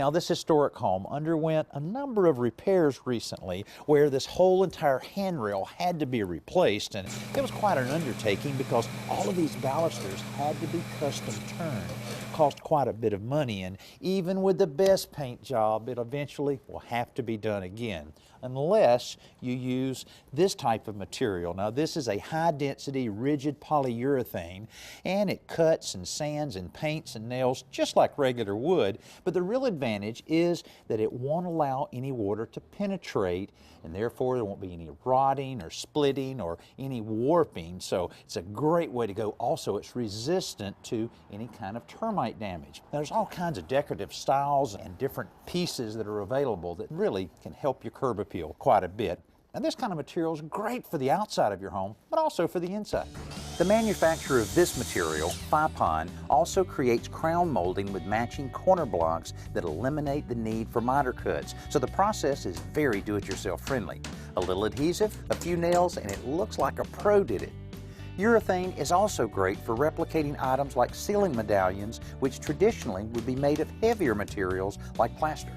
Now, this historic home underwent a number of repairs recently where this whole entire handrail had to be replaced, and it was quite an undertaking because all of these balusters had to be custom turned. Cost quite a bit of money, and even with the best paint job, it eventually will have to be done again unless you use this type of material. Now, this is a high-density rigid polyurethane, and it cuts and sands and paints and nails just like regular wood, but the real advantage is that it won't allow any water to penetrate, and therefore there won't be any rotting or splitting or any warping, so it's a great way to go. Also, it's resistant to any kind of termite damage. Now, there's all kinds of decorative styles and different pieces that are available that really can help your curb appeal quite a bit. And this kind of material is great for the outside of your home, but also for the inside. The manufacturer of this material, Fipon, also creates crown molding with matching corner blocks that eliminate the need for miter cuts. So the process is very do-it-yourself friendly. A little adhesive, a few nails, and it looks like a pro did it. Urethane is also great for replicating items like ceiling medallions, which traditionally would be made of heavier materials like plaster.